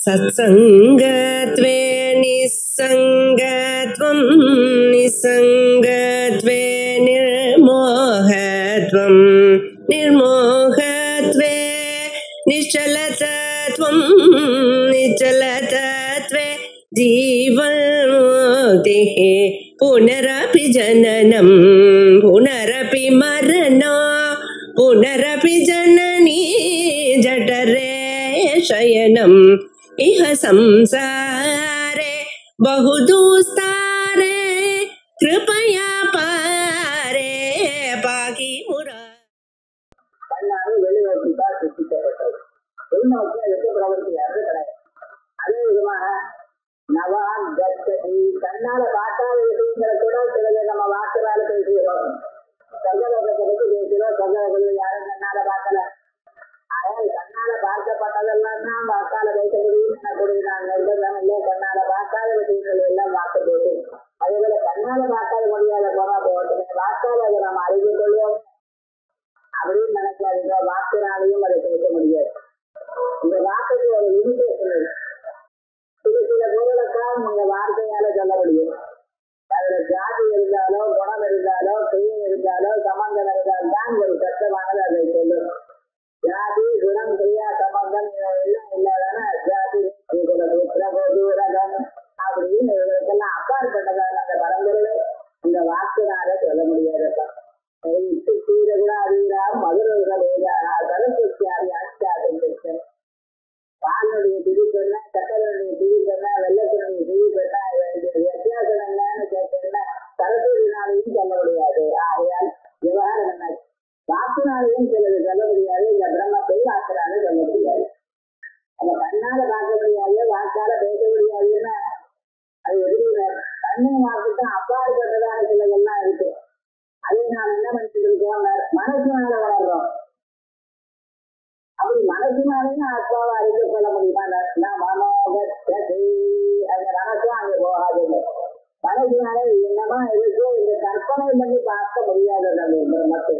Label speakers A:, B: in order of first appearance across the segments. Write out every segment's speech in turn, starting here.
A: सत्संगत्वे निस्संगत्वं निस्संगत्वे निर्मोहत्वं निर्मोहत्वे निश्चलतत्वं निश्चलतत्वे जीवन्मुक्तिः पुनरपि जननं पुनरपि मरणं पुनरपि जननी जठरे शयनम् इह संसारे बहुदुस्तारे कृपया पारे पाकि मुरा
B: அதே விதமாக நவான் கச்சதி கண்ணால பார்க்காத விஷயங்களை கூட சிலது நம்ம வாக்குறால பேசுகிறோம். சங்கலோகத்தை பற்றி பேசுகிறோம். சங்கலோகத்தில் யாரும் கண்ணால பார்க்கல. ஆனால் கண்ணால பார்க்கப்பட்டதெல்லாம் தான் வாக்கால பேச முடியும் எனக்கூடிய நான் இல்லை. கண்ணால பார்க்காத விஷயங்கள் எல்லாம் வாக்கு பேசு. அதே போல கண்ணால பார்க்காத முடியாத போனா போகட்டுமே, வாக்கால அதை நம்ம அறிந்து கொள்வோம் அப்படின்னு நினைக்காதீங்க. வாக்குனாலையும் அதை பேச முடியாது. இந்த வாக்குக்கு ஒரு லிமிடேஷன் சில பொருளுக்காக நீங்க வார்த்தையால சொல்ல முடியும். அதுல ஜாதி இருந்தாலோ குணம் இருந்தாலோ கிரியை இருந்தாலோ சம்பந்தம் இருந்தால் தான் ஒரு கஷ்டமானது அதை சொல்லும். ஜாதி குணம் கிரியா சம்பந்தம் எல்லாம் இல்லாதான ஜாதி ரகம் அப்படின்னு இவர்களுக்கெல்லாம் அப்பாற்பட்டதான அந்த பரம்பொருளை இந்த வாக்குனால சொல்ல முடியாதுப்பா. கூட அறிகிறா மதுரர்கள் எழுதாரா சரஸ்வத்தியாரி ஆட்சியாகும் பாலுடைய பிரிப்பெண்ண சக்கரனுடைய பிரிப்பெண்ண வெள்ளத்தினுடைய பிரிப்பெண்ண வித்தியாசம் என்னன்னு கேட்டேன்னா சரஸ்வதினாலையும் சொல்ல முடியாது. ஆகையால் விவகாரம் என்ன வாக்குனாலையும் சிலது சொல்ல முடியாது. இந்த பிரம்மத்தை வாக்குனாலே சொல்ல முடியாது. நம்ம கண்ணால பார்க்க முடியாது, வாக்கால பேச முடியாதுன்னா அது எதிர்ப்பு கண்ணு வாக்குத்தான் அப்பாற்பட்டதான சிலதெல்லாம் இருக்கு. அதை நாம் என்ன பண்ணிட்டு இருக்கோம், மனசுனால வளர்றோம். அப்படி மனசுனாலையும் ஆத்மாவை அறிந்து கொள்ள முடியுமா? அந்த மனசும் அங்கே போகாதுங்க. மனசுனால என்னமா இருக்கோ இந்த கற்பனை பண்ணி பார்க்க முடியாது நம்ம பிரம்மத்தை.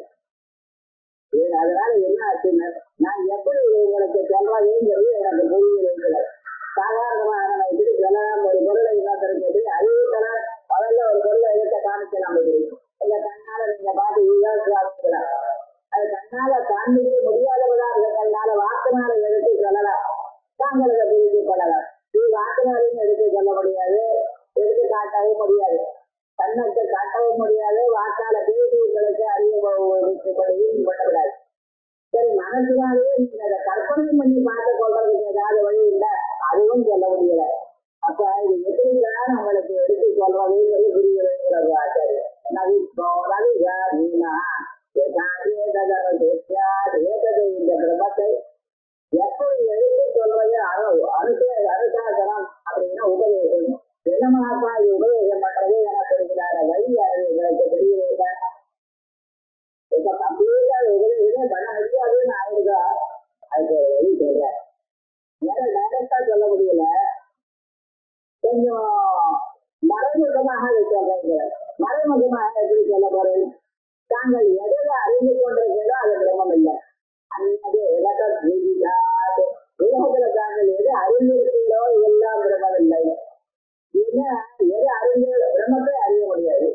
B: அதனால என்ன ஆச்சுன்னு நான் எப்படி உங்களுக்கு சொல்றதுங்கிறது எனக்கு புரியுது. சாதாரணமாக நம்ம எப்படி சொல்லலாம், ஒரு பொருளை இன்னொருத்தருக்கு எப்படி அறிவிக்கலாம். முதல்ல ஒரு பொருளை எடுத்த காமிக்கலாம். இல்ல கண்ணால நீங்க பார்த்து யோசிக்கலாம். அது கண்ணால காண்பிக்க முடியாதவர்களாக இருக்கிறதுனால வாக்குனால எடுத்து சொல்லலாம். தாங்களுக்கு புரிந்து கொள்ளலாம். இது வாக்குனாலையும் எடுத்து சொல்ல முடியாது, எடுத்து காட்டவும் முடியாது, கண்ணத்தை காட்டவும் முடியாது, வாக்கால பேசி உங்களுக்கு அறிவுபடியும் பண்ணக்கூடாது. சரி, மனசுனாலேயே நீங்க அதை கற்பனை பண்ணி பார்த்து கொள்றதுக்கு ஏதாவது வழி இல்லை, அதுவும் சொல்ல முடியல. அப்ப இது எப்படிதான் நம்மளுக்கு எடுத்து சொல்றதுங்கிறது புரியுதுங்கிறது ஆச்சாரியம். இந்த பிரம்மத்தை எப்படி எடுத்து சொல்றது அனுசாசனம் அப்படின்னா உபதேசம். என்னமாப்பா இது உபதேசம் பண்றது எனக்கு இருக்கிறார வழி எனக்கு தெரியல. இப்ப கம்ப்ளீட்டா உபதேசமே பண்ண முடியாதுன்னு ஆயிடுதா, அதுக்கு வழி சொல்றேன். டைரக்டா சொல்ல முடியல, கொஞ்சம் மறைமுகமாக சொல்றீங்க. மறைமுகமாக எப்படி சொல்ல போறேன்? தாங்கள் எதை அறிந்து கொண்டிருக்கிறதோ அது பிரம்மம் இல்லை. அல்லது உலகத்துல தாங்கள் எது அறிந்திருக்கிறோ எல்லாம் பிரம்மம் இல்லை. ஏன்னா எது அறிந்து பிரம்மத்தை அறிய முடியாது.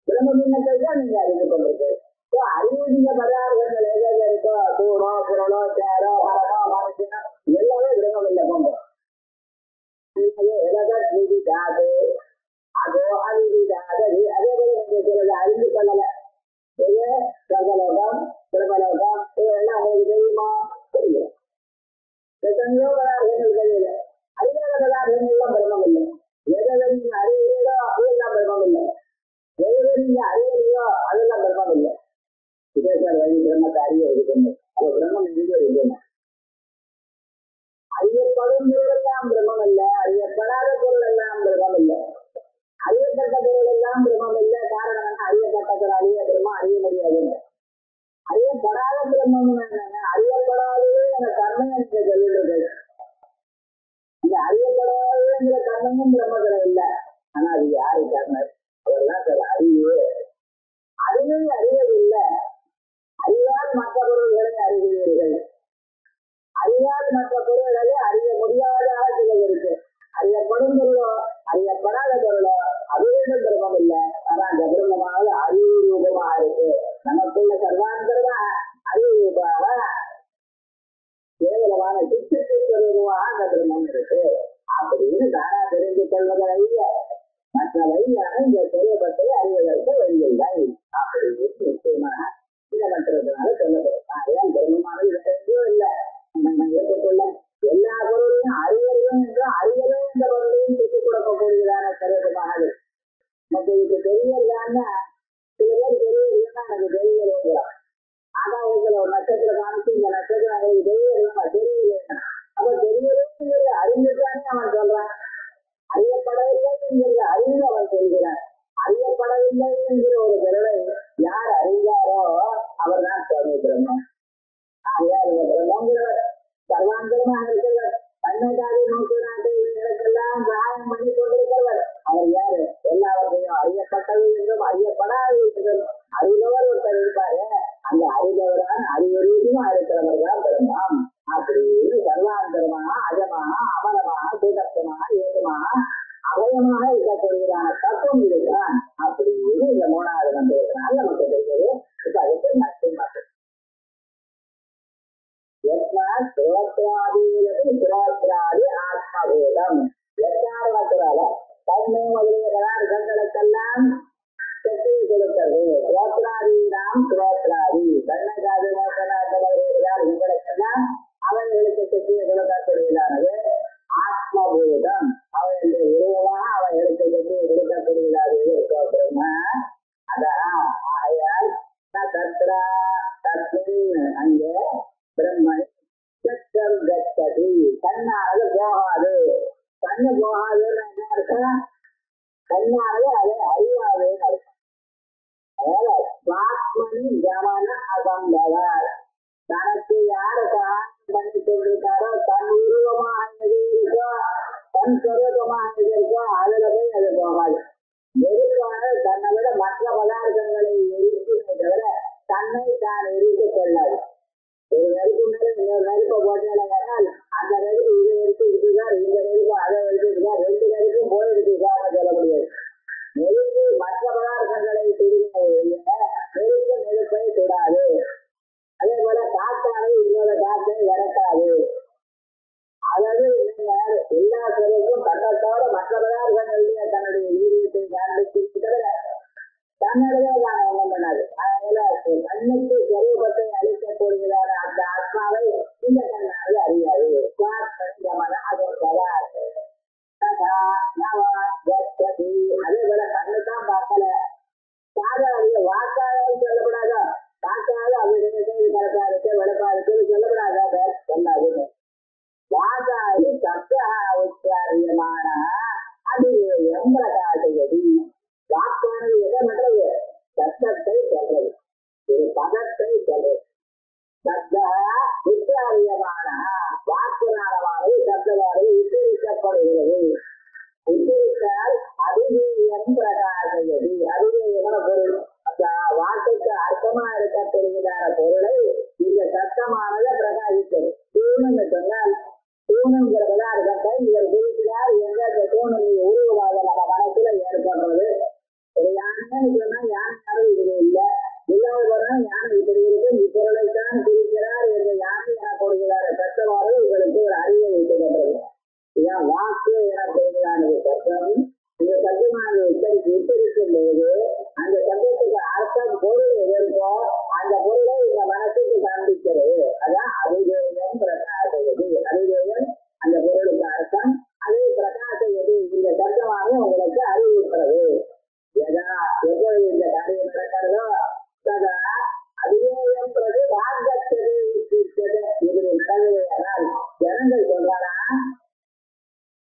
B: பிரம்மத்தை தான் நீங்க அறிந்து கொண்டிருக்கு. அறிவுங்க பதார்த்தங்கள் எதாவது இருக்கோ, கூடோ பொருளோ சேரோ மரமோ மனுஷனோ எல்லாமே பிரம்மம் இல்லை. போங்க அதோ அறிவிடாது. அதே போல நீங்க சிலது அறிந்து கொள்ளல. சர்வலோகம் பிரபலோகம் இதெல்லாம் உங்களுக்கு தெரியுமா? தெரியும். எத்தனையோ பதார்த்தங்கள் தெரியல. அறியாத பதார்த்தங்கள்லாம் பிரம்மம் இல்லை. எதை நீங்க அறிவீங்களோ அதெல்லாம் பிரம்மம் இல்லை. எதை நீங்க அறியலையோ அதெல்லாம் பிரம்மம் இல்லை. விதேசர் வழி பிரம்மத்தை அறிய இருக்கணும். அது பிரம்மம் எங்கே இருக்கணும்? அறியப்படும் பொருள் எல்லாம் பிரம்மம் இல்லை, அறியப்படாத பொருள் எல்லாம் பிரம்மம் இல்லை. அறியப்பட்ட பொருள் எல்லாம் பிரம்மம் இல்லை. காரணம் அறியப்பட்ட பொருள் அறிய பிரம்மம் அறிய முடியாது. அறியப்படாத பிரம்மம் என்னங்க? அறியப்படாதது என கர்மம் என்று சொல்லிடுறது. இந்த அறியப்படாததுங்கிற கர்மமும் பிரம்மத்துல இல்லை. ஆனா அது யாரு கர்மம்? அதெல்லாம் சில அறிவு. அறிவை அறிவதில்லை. அறிவால் மற்ற பொருள்களை அறிகிறீர்கள். அறியாத மற்ற பொருள்களை அறிய முடியாத இருக்கு அப்படின்னு தானா தெரிந்து கொள்வது வழிய மற்ற வழியான இந்த செல்வத்தை அறிவதற்கு வழியில்லை அப்படின்னு நிச்சயமாக இடமற்றதுனால சொல்லப்படும். அதையால் பிரம்மமானது வேற எங்கேயும் இல்லை. நம்ம ஏற்றுக்கொள்ள எல்லா பொருளையும் அறிவறியும் என்றும் அறிவலே என்ற பொருளையும் சுட்டிக் கொடுக்கக்கூடியதான செல்வமானது. நமக்கு இது தெரியலன்னா சில பேர் தெரியலன்னா எனக்கு தெரியலைங்கிறான். ஆகாயத்துல ஒரு நட்சத்திரம் காமிச்சு இந்த நட்சத்திரம் அவங்களுக்கு தெரியலைன்னா தெரியலைன்னா அப்ப தெரியலைங்கிறது அறிந்துட்டானே அவன் சொல்றான். அறியப்படவில்லை என்கிற அறிந்து அவன் சொல்கிறான். அறியப்படவில்லை என்கிற ஒரு பொருளை யார் அறிந்தாரோ அவர் தான் சுவாமி பிரம்மம். பிரம்மங்கிறவர் சர்வாந்தரமாக இருக்கிறவர். தன்னைக்காக நோக்கி நாட்டை எனக்கெல்லாம் சகாயம் பண்ணி கொண்டிருக்கிறவர். அவர் யாரு? எல்லாவற்றையும் அறியப்பட்டது என்றும் அறியப்படாது என்றும் அறிந்தவர் ஒருத்தர் இருப்பாரு. அந்த அறிந்தவரான அறிவரீதியும் இருக்கிறவர் தான் பிரம்மம். அப்படின்னு சர்வாந்தரமாக அஜமாக அமரமாக சூடத்தமாக ஏகமாக அவயமாக இருக்கக்கூடியதான தத்துவம் இதுதான் அப்படின்னு இந்த மூணாவது மந்திரத்தினால் நமக்கு தெரிகிறது. இப்ப அதுக்கு நட்பு மட்டும் ஸ்ரோத்ராதி ஆத்மபூதம் எட்டாவது தன்மை முதலிய பதார்த்தங்களுக்கெல்லாம் சக்தியை கொடுக்கிறது. ஸ்ரோத்ராதீனாம் ஸ்ரோத்ராதி தன்னை காது மோசனாக முதலிய பதார்த்தங்களுக்கெல்லாம் அவர்களுக்கு சக்தியை கொடுக்கக்கூடியதானது ஆத்மபூதம். அவர்களுடைய உருவமாக அவர்களுக்கு சக்தியை கொடுக்கக்கூடியதாக பிரம்ம. அதான் ஆயால் தத்ரா தஸ்மின் அங்கே பிரம்மன் சத்தம் கச்சதி கண்ணானது போகாது. கண்ணு போகாதுன்னு என்ன அர்த்தம்? கண்ணானது அதை அறியாதுன்னு அர்த்தம். அதாவது சுவாத்மனி கவன அசம்பவர். தனக்கு யாரு சகாயம் பண்ணி கொண்டிருக்காரோ தன் உருவமாக எது இருக்கோ தன் சொரூபமாக எது இருக்கோ அதுல போய் அது போகாது. எரிப்பான தன்னை விட மற்ற பதார்த்தங்களை எரிக்குமே தவிர தன்னை தான் எரித்து கொள்ளாது. ஒரு நெருப்பு மேல இன்னொரு நெருப்பை போட்டால் அந்த நெருப்பு இதை எடுத்து இருக்குதான், இந்த நெருப்பு அதை எடுத்துருக்கார், ரெண்டு நெருப்பும் போயிருக்காங்க சொல்ல முடியாது. நெருப்பு மற்ற பதார்த்தங்களை சுடுங்க, நெருப்பு நெருப்பை சுடாது. அதே போல காற்றானது இன்னொரு காற்றை விரட்டாது. அதாவது எல்லா சொருக்கும் தன்னத்தோட மற்ற பதார்த்தங்களுடைய தன்னுடைய வீரியத்தை காண்பித்து தவிர தன்னுடைய நான் ஒன்றும் பண்ணாது. அதனால கண்ணுக்கு சொரூபத்தை அளிக்கக்கூடியதான அந்த ஆத்மாவை இந்த கண்ணானது அறியாது. அதே போல கண்ணுதான் பார்க்கல, காதாரிய வாக்காளர் சொல்லப்படாதா? காக்காது அப்படி கலப்பா இருக்கு வெளப்பா இருக்குன்னு சொல்லப்படாத சொல்லாது. வாக்காது சப்தா உச்சாரியமான அது எம்பிரகாசதி. வாக்கானது எதை பண்றது? சத்தத்தை சொல்றது, ஒரு பதத்தை சொல்றது. சப்த உச்சாரியமான வாக்குனாலமானது சப்தமானது உச்சரிக்கப்படுகிறது. உச்சரித்தால் அதிவேயம் பிரகாசதி. அதிவேயமான பொருள் அந்த வாக்குக்கு அர்த்தமா இருக்கப்படுகிறான பொருளை இந்த சத்தமானது பிரகாசித்தது. தூணுன்னு சொன்னால் தூணுங்கிற பதார்த்தத்தை இவர் குறிக்கிறார் என்ற அந்த தூணுடைய உருவமாக நம்ம மனசுல ஏற்படுறது. ஒரு யானைன்னு சொன்னா யானையானது இதுல இல்லை, இல்லாத பொருள் யானை இப்படி இருக்கு, இப்பொருளைத்தான் குறிக்கிறார் என்ற யானை எனப்படுகிறார சத்தமானது உங்களுக்கு ஒரு அறிவை வைக்கப்பட்டது. இதான் வாக்கு எனப்படுகிறானது சத்தம். இந்த சத்தமானது உச்சரிக்கும் போது அந்த சத்தத்துக்கு அர்த்தம் பொருள் எதற்கோ அந்த பொருளை இந்த மனசுக்கு காண்பிக்கிறது. அதான் அதிவேயம் பிரகாசது. அதிவேயம் அந்த பொருளுக்கு அர்த்தம், அதை பிரகாசது இந்த சத்தமாக உங்களுக்கு அறிவிக்கிறது. எப்பொழுது இந்த காரியம் நடக்கிறதோ சதா அதிவேயம் பிரதி வாங்கத்தது இப்படி நடந்ததுனால் ஜனங்கள் சொல்றாரா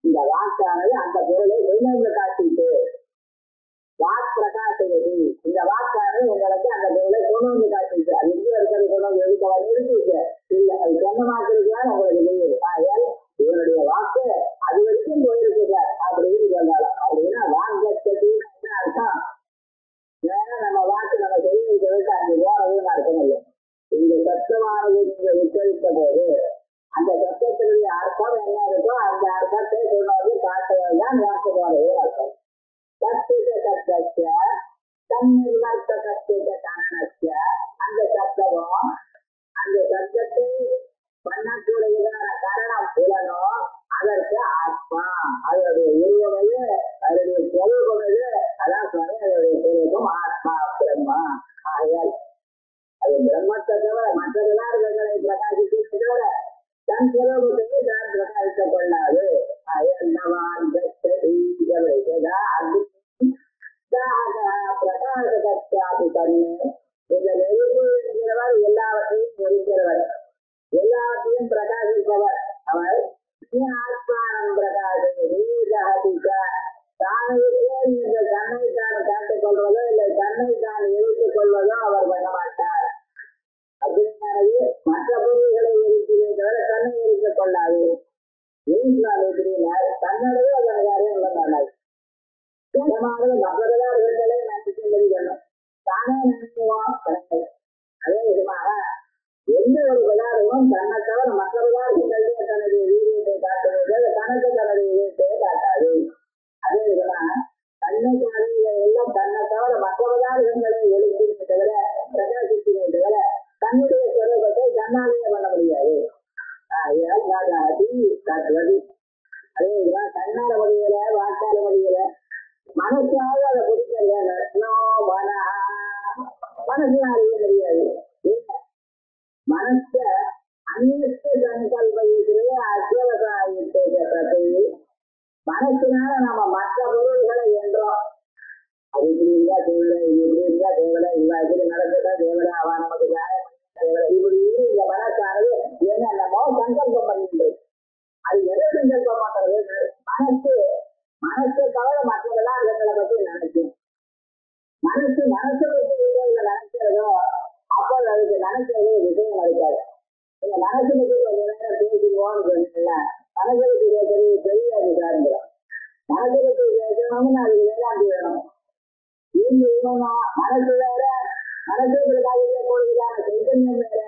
B: இந்த வாக்கானது அந்த பொருளை வெளிநந்து காட்டிட்டு வாக் பிரகாசது. இந்த வாக்கானது உங்களுக்கு அந்த பொருளை கொண்டு வந்து காட்டிட்டு அது எங்க இருக்கிறது கொண்டு வந்து எடுத்து இல்லை அது சொந்தமாக்குறதுதான் உங்களுக்கு தெரியுது. ஆகையால் இவருடைய வாக்கு அது வரைக்கும் போயிருக்குங்க அப்படின்னு சொன்னாலும் அப்படின்னா வாங்கத்தது என்ன அர்த்தம்? ஏன்னா நம்ம வாக்கு நம்ம தெரிவிக்க விட்டு அங்கே போறதுன்னு அர்த்தம் இல்லை. இந்த சத்தமானது நீங்க உச்சரித்த போது அந்த சத்தத்தினுடைய அர்த்தம் என்ன இருக்கோ அந்த அர்த்தத்தை கொண்டாந்து காட்டுவதுதான் வாக்கு போறது அர்த்தம். சத்திய சத்தத்திய தன்னிர்வர்த்த சத்திய காரணத்திய அந்த சத்தமும் அந்த சத்தத்தை பண்ணக்கூடியதான காரணம் புலனோ அதற்கு ஆத்மா அதனுடைய உருவமைது அதனுடைய சொரூபமைது அதான் சொன்னேன். அதனுடைய சொரூபம் ஆத்மா பிரம்மா. ஆகையால் அது பிரம்மத்தை தவிர மற்றதெல்லாம் இவர்களை பிரகாசிக்க தவிர தன் சுரூபத்தை தான் பிரகாசித்துக் கொள்ளாது. பிரகாசகி தன்மை இந்த நெருப்பு என்கிறவர் எல்லாவற்றையும் எரிக்கிறவர், எல்லாவற்றையும் பிரகாசிப்பவர் அவர். ஆத்மானம் பிரகாசிக்க தானுக்கே இந்த தன்னை தான் காட்டிக் கொள்வதோ இல்லை தன்னை தான் எரித்துக் கொள்வதோ அவர் பண்ண மாட்டார். அப்படின்னாலே மற்ற பொருள்களை எரிக்கிறே தவிர தன்னை எரித்துக் கொள்ளாது. தன்னுடைய அதன் காரியம் உள்ளதால் ஜனமானது மற்றவர்களால் இருந்ததை நினைக்க முடியணும். தானே நினைக்குவோம் கிடையாது. அதே விதமாக எந்த ஒரு விளையாடுவோம் தன்னை தவிர மற்றவர்களால் தன்னுடைய வீரியத்தை காட்டுவது தனக்கு தன்னுடைய வீரியத்தை காட்டாது. அதே விதமாக தன்னை எல்லாம் தன்னை தவிர மற்றவர்களால் இருந்ததை எழுத்தினை தவிர பிரகாசித்தினை தவிர தன்னுடைய சுரூபத்தை தன்னாலேயே பண்ண முடியாது. காட்டுவது அதே விதமாக தன்னால முடியல வாக்கால முடியல மனசாக அதை பிடிக்கிறது மனசுல அறிய முடியாது. மனச அந்நியத்தை சங்கல்பிக்கிறது அத்தியாவசாயத்தை மனசுனால நம்ம மற்ற பொருள்களை என்றோம். அது இப்படி இருந்தா தேவையில்லை, இது இப்படி இருந்தா தேவையில்லை, இவ இப்படி நடந்ததா தேவையில்லை, அவ நமக்கு நியாயம் தேவையில்லை, இப்படி இந்த மனசானது என்னென்னமோ சங்கல்பம் பண்ணிட்டு அது எதை சங்கல்பம் பண்றது? மனசை தவிர மற்றதெல்லாம் அதுங்களை பற்றி நினைக்கும். மனசை பற்றி நினைக்கிறதோ அப்போ அதுக்கு நினைக்கிறது விஷயம் இருக்காது. நீங்க மனசு பற்றி கொஞ்ச நேரம் பேசுவோம்னு சொன்னீங்கல்ல, மனசை பற்றி பேசுறது தெரியாது சார்ந்துடும். மனசை பற்றி பேசணும்னு அதுக்கு வேளாண்டி வேணும். மனசு வேற மனசை பிரகாசிக்கக்கூடியதான சைத்தன்யம் வேற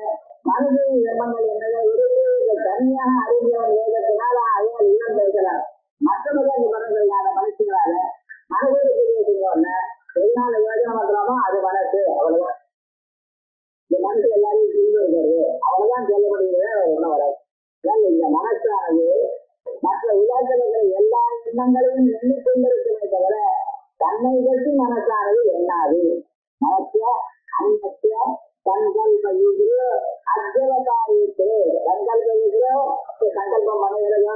B: மனதின் எண்ணங்கள் என்னதோ இருக்கு. இந்த தனியாக அறிஞ்சவன் வேதத்தினால அதையால் இனம் பேசலாம். மற்றவர்கள் இந்த மனங்களான மனுஷங்களால மனதிற்கு பேசுவோம்னா எதனால யோஜனை பண்றோமோ அது மனசு. அவ்வளவுதான். இந்த மனசு எல்லாரையும் புரிஞ்சு இருக்கிறது அவ்வளவுதான் சொல்ல முடியுது. ஒன்றும் வராது. இந்த மனசானது மற்ற உலகத்தில் எல்லா எண்ணங்களையும் எண்ணிக்கொண்டிருக்கிறதே தவிர தன்னை பற்றி மனசானது எண்ணாது. மனச அன்னத்திய சங்கல்ப அத்தியவசாயித்து சங்கல்பம் பண்ணுகிறதோ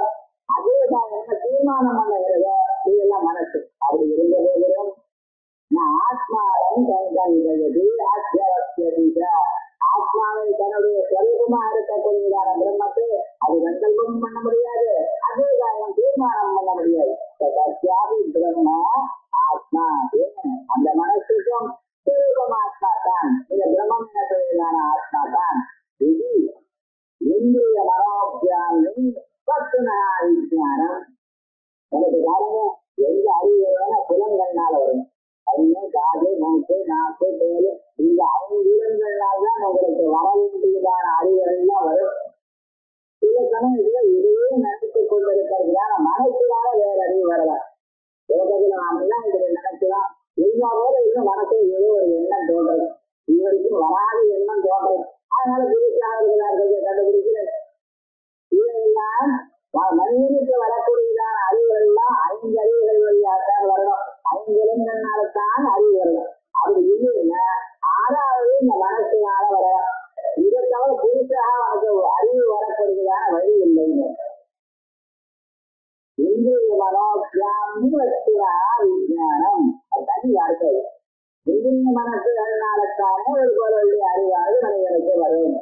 B: அத்தியவசாயம் தீர்மானம் பண்ணுகிறதோ இதெல்லாம் மனசு. அப்படி இருந்த போதிலும் ஆத்மாவின் சங்கல்பது அத்தியாவசிய ஆத்மாவை தன்னுடைய சொரூபமா இருக்கக்கூடியதான பிரம்மத்தை அது சங்கல்பம் பண்ண முடியாது, அத்தியாவசியம் தீர்மானம் பண்ண முடியாது. பிரம்மா ஆத்மா அந்த மனசுக்கும் ஆத்மா தான். இந்த பிரம்மம் எனக்கூடியதான ஆத்மா தான். இது இந்திரிய மனோபியானம் விஜயானம். எனக்கு பாருங்க, எந்த அறிவுரையான புலங்கள்னால வரும். கண்ணு, காது, மூக்கு, நாக்கு, தோல் இந்த 5 இடங்கள்னால தான் உங்களுக்கு வர வேண்டியதான அறிவுரைலாம் வரும். சில சமயத்துல இதையே நினைத்துக் கொண்டிருக்கிறதுனால மனசுனால வேற அறிவு வரலாம். உலகத்துல நாம எல்லாம் இப்படி நினைக்கலாம். எல்லாரோட இன்னும் மனசை ஏதோ ஒரு எண்ணம் தோன்றது, இவருக்கும் வராத எண்ணம் தோன்றது. அதனால புதுசாக கண்டுபிடிக்கிறது. இதெல்லாம் மனிதனுக்கு வரக்கூடியதான அறிவுகள் எல்லாம் 5 அறிவுகள் வழியாகத்தான் வரணும். 5 இடங்கள்னால்தான் அறிவு வரணும். அப்படி இல்லைன்னா 6வது இந்த மனசுனால வரலாம். இதை தவிர புதுசாக அவனுக்கு அறிவு வரக்கூடியதான வழி இல்லைங்க. இந்திரிய மனோபியானம் விஜயானம் தனி வார்த்தை. இந்திரிய மனசுகள்னால்தானே ஒரு பொருளுடைய அறிவாறு மனிதனுக்கு வரும்.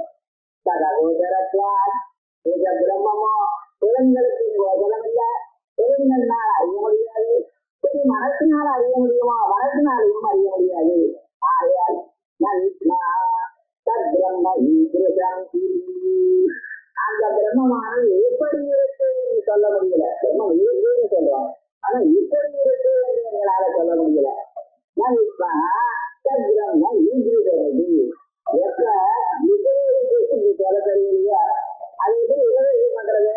B: சகோதரத்வான் பிரம்மமோ புலன்களுக்கு கோபலம் இல்ல. புலன்கள்னால் அறிய முடியாது. சரி, மனசினால் அறிய முடியுமா? மனசினாலையும் அறிய முடியாது. ஆயால் அந்த பிரம்மமானது எப்படி இருக்கு சொல்ல முடியல. பிரம்மம் இருக்குன்னு சொல்றோம், ஆனா இப்படி இருக்கு என்று எங்களால சொல்ல முடியல. பிரம்ம ஈடுகிறது எப்ப இப்படி சொல்ல தெரியலையா? அது எப்படி உதவி பண்றது?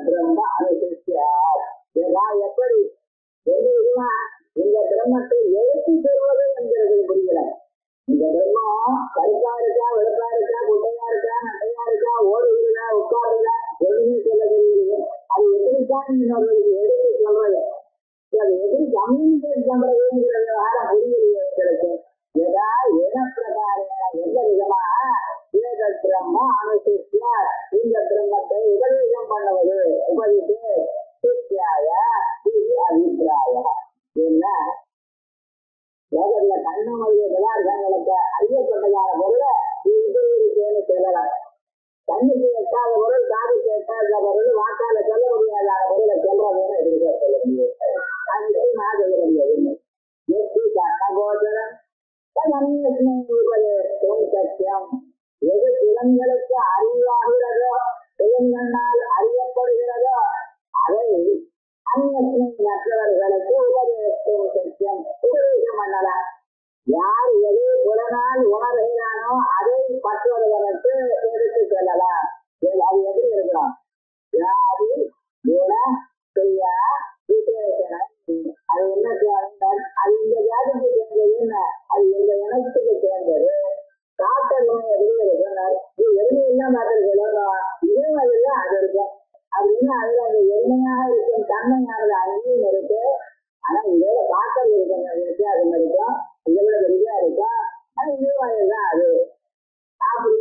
B: பிரம்ம அனுசிஷ்யா எப்படி இந்த பிரம்மத்தை எழுத்து பெறுவது என்கிறது புரியல. இந்த பிரம்மம் கருப்பா இருக்கா, வெளுப்பா இருக்கா, குட்டையா இருக்கா, இன்னொருவருக்கு எடுத்து சொல்றது அது எப்படி கம்யூனிகேட் பண்றதுங்கிறது வேற முடிவு எதா என பிரகாரேன எந்த விதமா வேத பிரம்ம அனுசிஷ்ய இந்த பிரம்மத்தை உபதேசம் பண்ணுவது உபதித்து சிஷ்யாய அபிப்பிராய என்ன வேதத்துல கண்ணமொழிய பதார்த்தங்களுக்கு அறியப்பட்டதான பொருளை இது இருக்கேன்னு சொல்லலாம். கண்ணுக்கு எட்டாத பொருள், காதுக்கு எட்டாத பொருள், வாக்கால சொல்ல முடியாத பொருளை சொல்றதுன்னு எதிர்க்க சொல்ல முடியாது. அதுக்கு நான் சொல்ல முடியாது. எட்டு கரணபோதனம் சத்தியம் எது புலன்களுக்கு அறிவாகிறதோ புலன்களால் அறியப்படுகிறதோ அதை மற்றவர்களுக்கு உபதேசம் சத்தியம் உபதேசம் பண்ணலாம். யார் எது புலனால் உணர்கிறானோ அதை மற்றவர்களுக்கு எடுத்து செல்லலாம். அது எப்படி இருக்கலாம்? ஜாதி குண கிரியா விசேஷனம். அது என்ன அது இந்த ஜாதிக்கு சேர்ந்தது, அது எங்க இனத்துக்கு சேர்ந்தது. காட்டணும் எப்படி இருக்கணும், இது எளிமையெல்லாம் பார்த்து சொல்லணும். இதுவெல்லாம் அது இருக்கும். அது என்ன, அதுல அந்த எளிமையாக இருக்கும் தன்மையானது அங்கேயும் இருக்கு. ஆனா இதோட காட்டல் இருக்கணும் வித்தியாசம் இருக்கும், இதோட வெளியா இருக்கும். ஆனா இதுவெல்லாம் அது அப்படி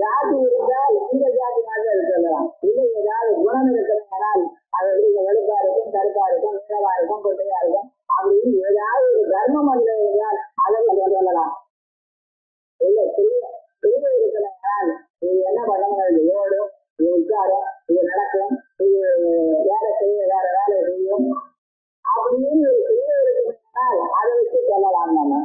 B: ஜாதி இருந்தா எந்த ஜாதியாக சொல்லலாம். இல்லை ஏதாவது குணம் இருக்கிறதுனால் அது வெளுப்பா இருக்கும், கருப்பா இருக்கும், நீளவா இருக்கும், கொட்டையா இருக்கும். அப்படின்னு ஏதாவது ஒரு தர்மம் அல்ல இருந்தால் அதை சொல்லலாம். இல்ல பிரிவு இருக்கிறதுனால் இது என்ன பண்ணணும், இது ஓடும், இது உட்காரும், இது நடக்கும், இது வேற செய்ய வேற வேலை செய்யும் அப்படின்னு ஒரு பிரிவு இருக்கிறதுனால் அதை வச்சு சொல்லலாம். நம்ம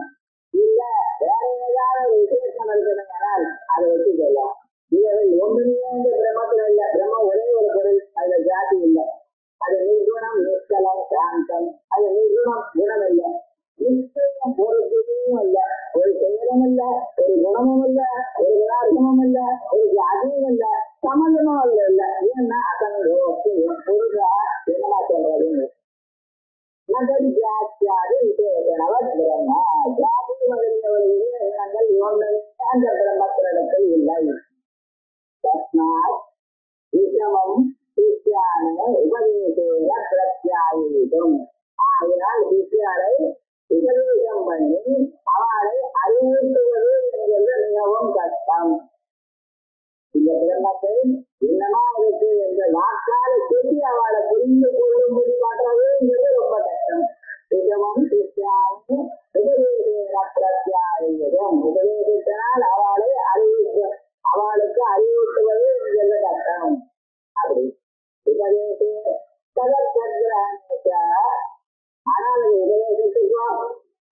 B: இல்ல வேற ஏதாவது ஒரு விசேஷம் இருக்கிறதுனால் அதை வச்சு சொல்லலாம். இதுவே ஒன்றுமே வந்து பிரம்மத்துல இல்லை. பிரம்மம் ஒரே ஒரு பொருள், அதுல ஜாதி இல்லை. அது நிர்குணம், நிஷ்கலம், சாந்தம். அது நிர்குணம், குணம் இல்லை. நிச்சயம் பொருட்களும் இல்லை, ஒரு செயலும் இல்லை, ஒரு குணமும் இல்லை, ஒரு குணார்த்தமும் இல்லை, ஒரு ஜாதியும் இல்லை, சம்பந்தமும் அதுல இல்லை. ஏன்னா அத்தனை பொருளா என்னமா சொல்றது ஜாத்தியாதி விசேஷனவர் பிரம்மா. ஜாதி முதலிய ஒரு விசேஷங்கள் ஒன்றுமே அந்த பிரம்மத்தினிடத்தில் இல்லை. தஸ்மாத் விஷமம் சிஷ்யான உபதேசேன பிரத்யாயிதம். ஆகையால் சிஷ்யரை உபதேசம் பண்ணி அவரை அறிவூட்டுவது என்கிறது மிகவும் கஷ்டம். இந்த பிரம்மத்தை என்னமா இருக்கு என்ற வாக்கால் சொல்லி அவளை புரிந்து கொள்ளும்படி பண்றது ரொம்ப கஷ்டம். விஷமம் சிஷ்யான உபதேசேன பிரத்யாயிதம். உபதேசத்தினால் அவளை அவளுக்கு அறிவூட்டுவது என்கிறது கஷ்டம். அப்படி உபதேச சதற்கிரக. ஆனால் உபதேசத்துக்கோ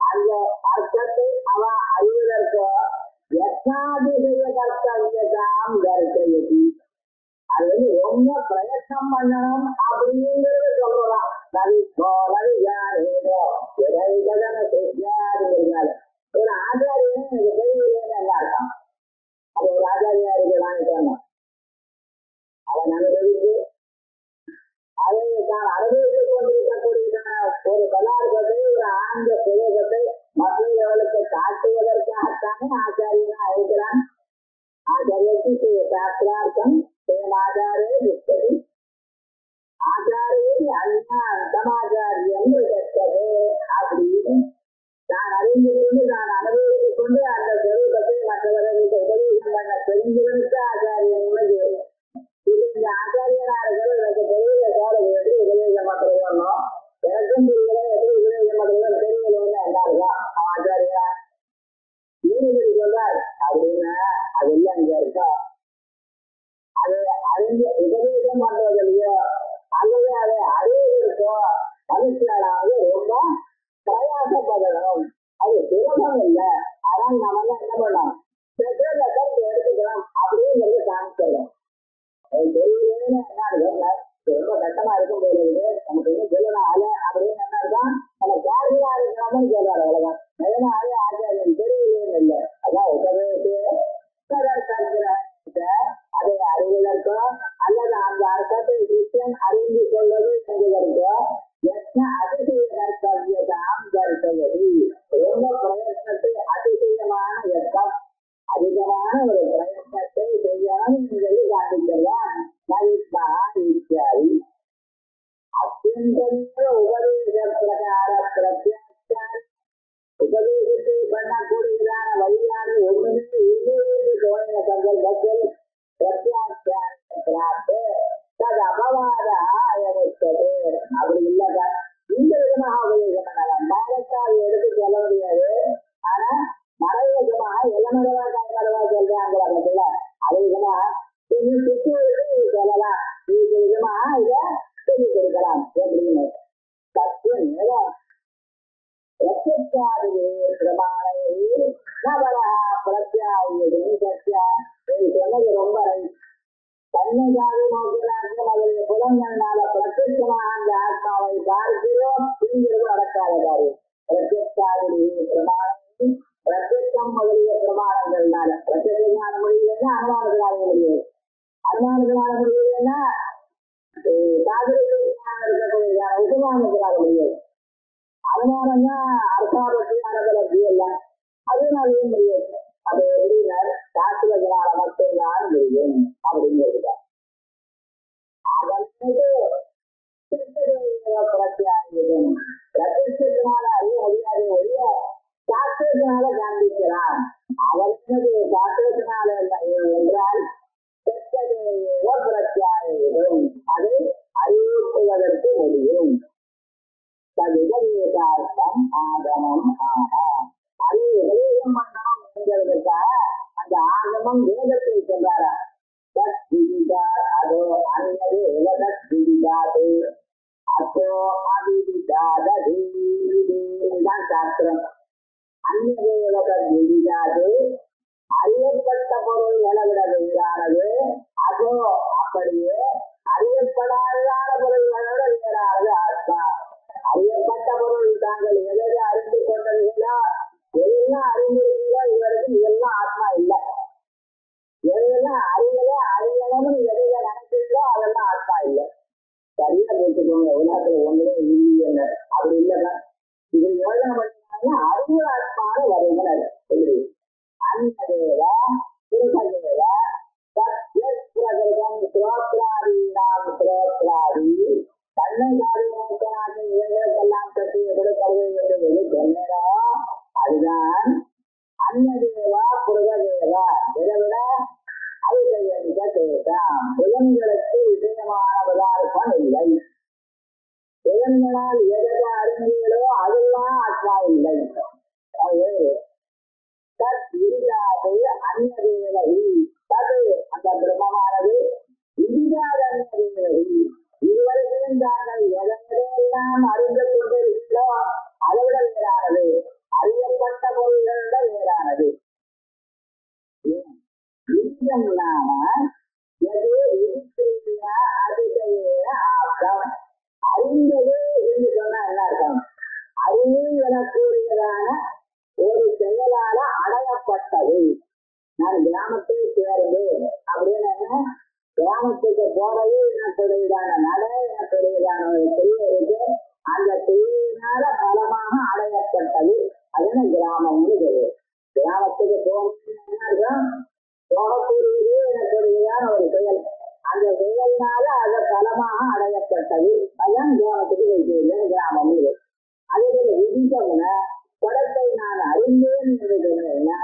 B: அந்த அர்த்தத்தை அவ அறிவதற்கோ யத்னாதிசய கர்த்தவியதாம் தரிசயதி. அது வந்து ரொம்ப பிரயத்னம் பண்ணணும் அப்படிங்கிறது சொல்லலாம். ஒரு ஆச்சாரியன் எனக்கு தெரியலேன்னு என்ன அர்த்தம்? அது ஒரு ஆச்சாரியா இருக்கிறான்னு சொன்னான். அவன் அனுபவித்து அதை தான் அனுபவித்துக் கொண்டிருக்கக்கூடியதான ஒரு பதார்த்தத்தை, ஒரு ஆனந்த சுலோகத்தை மற்றவர்களுக்கு காட்டுவதற்காகத்தானே ஆச்சாரியனா இருக்கிறான். ஆச்சாரியத்து சாஸ்திரார்த்தம் ஆச்சாரே விட்டது. ஆச்சாரியை அண்ணா சமாச்சாரியம் கற்றது அப்படின்னு தான் அறிந்து கொண்டு தான் அனுபவித்துக் கொண்டு அந்த சுரூபத்தை மற்றவர்களுக்கு உபதேசம் பண்ண தெரிஞ்சவனுக்கு ஆச்சாரியன் உணர்வு. இது இந்த ஆச்சாரியனா இருக்கிறது எனக்கு தெரியல சார், எப்படி உபதேசம் பண்றதோ எனக்கும் தெரியல, எப்படி உபதேசம் பண்றதுன்னு தெரியலன்னு என்ன இருக்கா ஆச்சாரியா நீதிபதி சொல்றார் அப்படின்னா அது இல்லை அங்க இருக்கா. அதை அறிஞ்சு உபதேசம் பண்றதுலையோ அல்லது அதை அறிவதற்கோ மனுஷனாவது ரொம்ப பிரயாசப்படணும். அது சுலபம் இல்லை. ஆனால் நம்ம என்ன பண்ணலாம், பெற்றோர்களை கருத்து எடுத்துக்கலாம் அப்படிங்கிறது காமிச்சிடலாம். அது தெரியலேன்னு என்ன இருக்கும், ரொம்ப கஷ்டமா இருக்கும் போது நமக்கு என்ன சொல்லலாம் அல அப்படின்னு என்ன இருக்கும், நம்ம கேர்ஃபுல்லா இருக்கணும்னு சொல்றாரு. அவ்வளவுதான். அதனாலே ஆச்சாரியன் தெரியலேன்னு இல்லை. அதான் உபதேச அதை அறிவதற்கோ அல்லது அந்த அர்த்தத்தை கிருஷ்ணன் அறிந்து கொள்வது என்பதற்கோ அதிசய கர்த்தவியதாம் தரிசயதி. ரொம்ப பிரயத்னத்தை அதிசயமான எத்தம் அதிகமான ஒரு பிரயத்னத்தை செய்யணும் என்பதை காண்பிக்கலாம். இத்தியாதி உபதேச பிரகார பிரத்யாச்சார உபதேசத்தை பண்ணக்கூடியதான வழியாக ஒன்றுமே இல்லை என்று தோணின சந்தர்ப்பத்தில் பிரத்யாச்சார பிராப்து தது அபவாத ஆயத்தது. அப்படி இல்லைங்க, இந்த விதமாக உபதேசம் பண்ணலாம். டைரக்டா அதை எடுத்து சொல்ல முடியாது. ஆனா மறைமுகமாக எல்லமரவா கைமரவா சொல்றாங்க. அது விதமா சுற்றி சொல்லலாம். இது விதமா இதை சொல்லிக் கொடுக்கலாம் அப்படின்னு சத்தியம் நேரம் பிரத்யாதிவே பிரமாணே நவரா பிரத்யாயுதம் சத்யா சொன்னது ரொம்ப தன்னைக்காக நோக்கினார்கள். அவருடைய புலங்களால பிரத்யட்சமாக அந்த ஆத்மாவை பார்க்கிறோம். புரிகிறது நடக்காத காரியம். பிரத்யாதிவே பிரமாணே பிரத்யட்சம் முதலிய பிரமாணங்கள்னால பிரத்யட்சமான முடியலன்னா அனுமானத்தினால முடியாது. அனுமானத்தினால முடியலன்னா இருக்கக்கூடியதான உபமானத்தினால முடியாது. அனுமானம் தான் அர்த்தாபத்தியான பலத்தி அல்ல, அதனாலேயும் முடியாது. அது எப்படின்னா சாஸ்திரத்தினால மட்டும்தான் முடியும் அப்படிங்கிறது. பிரத்யாயுதம் பிரத்யட்சத்தினால அறிய முடியாத ஒழிய சாஸ்திரத்தினால காண்பிக்கிறான். அவனுக்கு சாஸ்திரத்தினால என்றால் பிரத்யாயுதம் அதை அறிவிப்பதற்கு முடியும். தவிதம் ஆகமம் ஆக அது உபதேசம் பண்ணணும் என்கிறதுக்காக அந்த ஆகமம் வேதத்தை சொல்றாரா. அதோ அன்னது விதிதாது அப்போ அபிவிதாதான் சாஸ்திரம். அன்னது விதிதாது அறியப்பட்ட பொருள் நிலவிடது வேறானது. அதோ அப்படியே அறியப்படாத பொருள்களோட வேறானது ஆத்மா. அறியப்பட்ட பொருள் தாங்கள் எதை அறிந்து கொண்டீர்களோ எதெல்லாம் அறிந்திருக்கீங்களோ இதுவரைக்கும் இதெல்லாம் ஆத்மா இல்லை. எதெல்லாம் அறியணும்னு எதை நினைக்கிறீங்களோ அதெல்லாம் ஆத்மா இல்லை. சரியா பேசிக்கோங்க. உலகத்துல ஒன்றுமே இல்லை அப்படி இல்லைன்னா இது யோஜனை பண்ணினாங்கன்னா அறிவு ஆத்மான வருங்கள். எப்படி அன்னதேவா புருஷதேவா தன்னை சாதினாக இவைகளுக்கெல்லாம் கட்டி எப்படி கருவை வேண்டும் என்று சொன்னோ அதுதான் அன்னதேவா புருஷதேவா. இதை விட ஐதயமிக தேசம் புலன்களுக்கு விஷயமான பதார்த்தம் இல்லை. புலன்களால் எதை அறிந்தீர்களோ அதெல்லாம் ஆத்மா இல்லை. அது அன்னதேவகி தது அந்த பிரம்மமானது இந்தியாத அன்னதேவகி. இதுவரைக்கும் தாங்கள் எதையெல்லாம் அறிந்து கொண்டிருக்கிறோ அதை விட வேறானது. அறியப்பட்ட பொருள்களோட வேறானது. நாம எது இருக்கிறீங்களா அதிக ஆக்கம் அறிந்தது என்று சொன்னா என்ன அர்த்தம்? அறிவு எனக்கூடியதான ஒரு செயலால அடையப்பட்டது. நான் கிராமத்தில் சேர்ந்தேன் அப்படின்னு கிராமத்துக்கு போறது எனக்குடையதான நட எனக்குடையதான ஒரு செய்யறது அந்த செய்யினால பலமாக அடையப்பட்டது. அதுன்னு கிராமம்னு சொல்லுது. கிராமத்துக்கு போகக்கூடியது எனக்குடையதான ஒரு செயல். அந்த செயல்னால அதை பலமாக அடையப்பட்டது. அதான் கிராமத்துக்கு வைக்கிறேன் கிராமம். அதே போல விதித்தம்னா படத்தை நான் அறிந்தேன் என்று சொன்னேன்னா